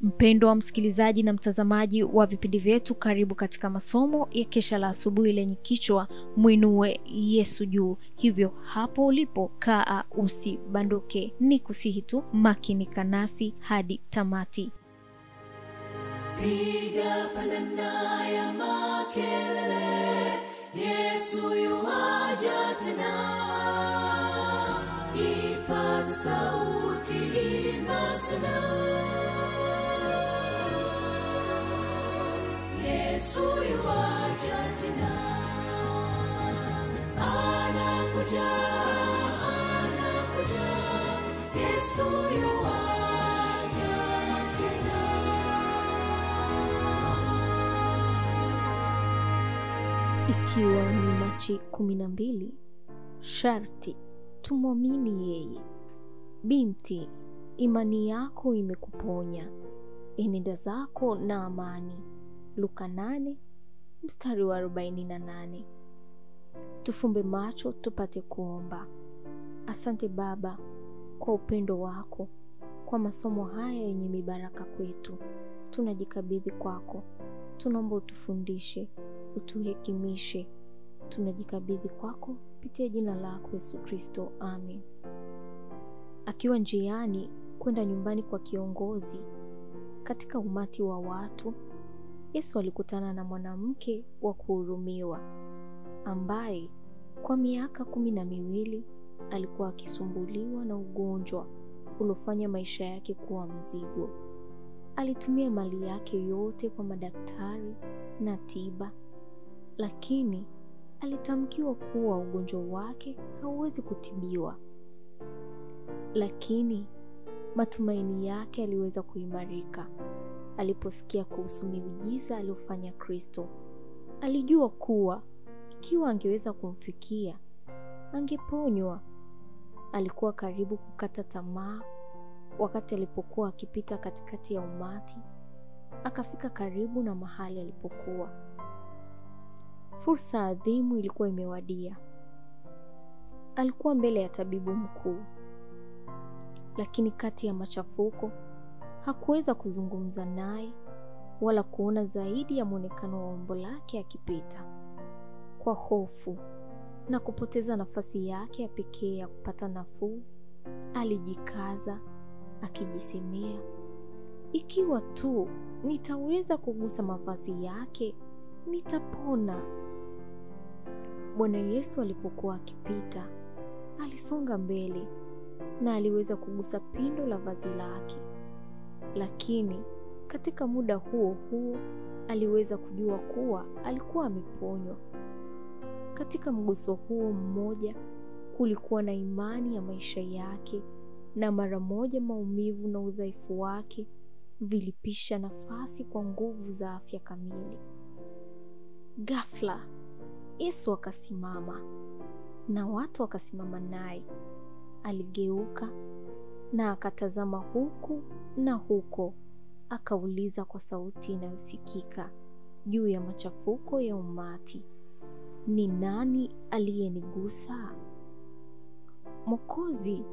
Mpendwa wa msikilizaji na mtazamaji wa vipindi vyetu, karibu katika masomo ya kesha la asubuhi lenye kichwa Muinue Yesu juu. Hivyo hapo ulipo kaa usibanduke, ni kusihi tu makinika nasi hadi tamati. Piga pandana ya makelele, Yesu yuaja tena. Ipaza sauti, imba sana. Yesu yuaja tena. Anakuja, anakuja. Yesu yuaja tena. Ikiwa ni Machi 12, sharti tumwamini yeye. Binti, imani yako imekuponya, enenda zako na amani. Luka 8 mstari wa 48. Tufumbe macho tupate kuomba. Asante Baba kwa upendo wako, kwa masomo haya yenye mibaraka kwetu. Tunajikabidhi kwako, tunaomba utufundishe, utuhekimishe. Tunajikabidhi kwako kupitia jina lako Yesu Kristo, amen. Akiwa njiani kwenda nyumbani kwa kiongozi, katika umati wa watu, Yesu alikutana na mwanamke wa kuhurumiwa ambaye kwa miaka 12 alikuwa akisumbuliwa na ugonjwa uliofanya maisha yake kuwa mzigo. Alitumia mali yake yote kwa madaktari na tiba, lakini alitamkiwa kuwa ugonjwa wake hauwezi kutibiwa. Lakini matumaini yake yaliweza kuimarika aliposikia kuhusu miujiza aliyofanya Kristo. Alijua kuwa ikiwa angeweza kumfikia, angeponywa. Alikuwa karibu kukata tamaa wakati alipokuwa akipita katikati ya umati. Akafika karibu na mahali alipokuwa. Fursa adhimu ilikuwa imewadia. Alikuwa mbele ya tabibu mkuu, lakini kati ya machafuko hakuweza kuzungumza naye wala kuona zaidi ya muonekano wa umbo lake akipita. Kwa hofu na kupoteza nafasi yake ya pekee ya kupata nafuu, alijikaza akijisemea, ikiwa tu nitaweza kugusa mavazi yake, nitapona. Bwana Yesu alipokuwa akipita, alisonga mbele na aliweza kugusa pindo la vazi lake. Lakini katika muda huo huo aliweza kujua kuwa alikuwa ameponywa. Katika mguso huo mmoja kulikuwa na imani ya maisha yake, na mara moja maumivu na udhaifu wake vilipisha nafasi kwa nguvu za afya kamili. Ghafla Yesu akasimama na watu wakasimama naye. Aligeuka na akatazama huku na huko, akauliza kwa sauti inayosikika juu ya machafuko ya umati, ni nani aliyenigusa? Mwokozi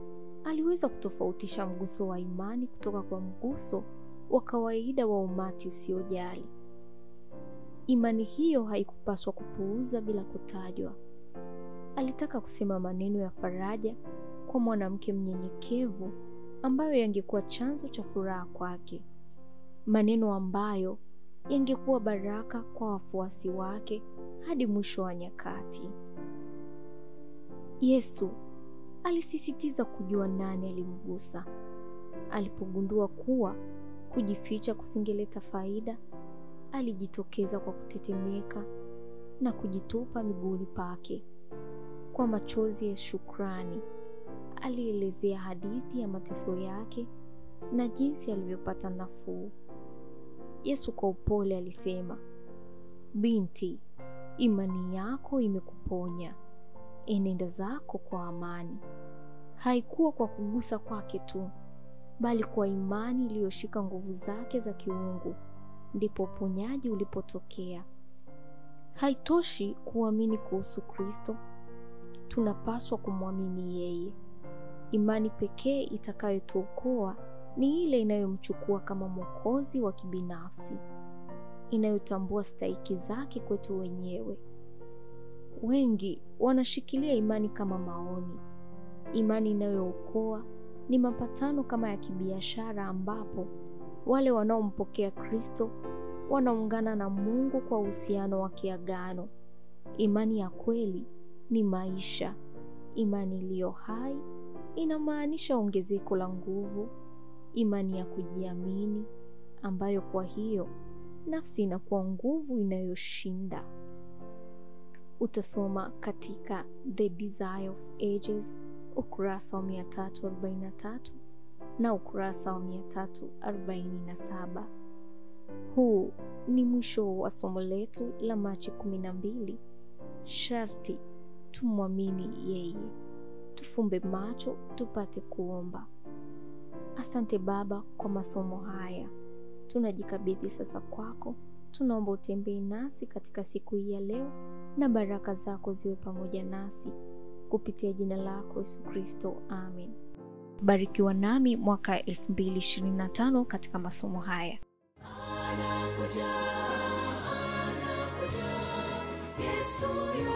aliweza kutofautisha mguso wa imani kutoka kwa mguso wa kawaida wa umati usiojali. Imani hiyo haikupaswa kupuuza bila kutajwa. Alitaka kusema maneno ya faraja kwa mwanamke mnyenyekevu ambayo yangekuwa chanzo cha furaha kwake, maneno ambayo yangekuwa baraka kwa wafuasi wake hadi mwisho wa nyakati. Yesu alisisitiza kujua nani alimgusa. Alipogundua kuwa kujificha kusingeleta faida, alijitokeza kwa kutetemeka na kujitupa miguuni pake. Kwa machozi ya shukrani, alielezea hadithi ya mateso yake na jinsi alivyopata nafuu. Yesu kwa upole alisema, binti, imani yako imekuponya, enenda zako kwa amani. Haikuwa kwa kugusa kwake tu, bali kwa imani iliyoshika nguvu zake za kiungu, ndipo uponyaji ulipotokea. Haitoshi kuamini kuhusu Kristo, tunapaswa kumwamini yeye. Imani pekee itakayotuokoa ni ile inayomchukua kama Mwokozi wa kibinafsi, inayotambua stahiki zake kwetu wenyewe. Wengi wanashikilia imani kama maoni. Imani inayookoa ni mapatano kama ya kibiashara, ambapo wale wanaompokea Kristo wanaungana na Mungu kwa uhusiano wa kiagano. Imani ya kweli ni maisha. Imani iliyo hai inamaanisha ongezeko la nguvu, imani ya kujiamini, ambayo kwa hiyo nafsi inakuwa nguvu inayoshinda. Utasoma katika The Desire of Ages ukurasa wa 343 na ukurasa wa 347. Huu ni mwisho wa somo letu la Machi 12. Sharti tumwamini yeye. Tufumbe macho tupate kuomba. Asante Baba kwa masomo haya. Tunajikabidhi sasa kwako. Tunaomba utembee nasi katika siku hii ya leo, na baraka zako ziwe pamoja nasi kupitia jina lako Yesu Kristo. Amen. Barikiwa nami mwaka 2025 katika masomo haya. Anakuja, Yesu yu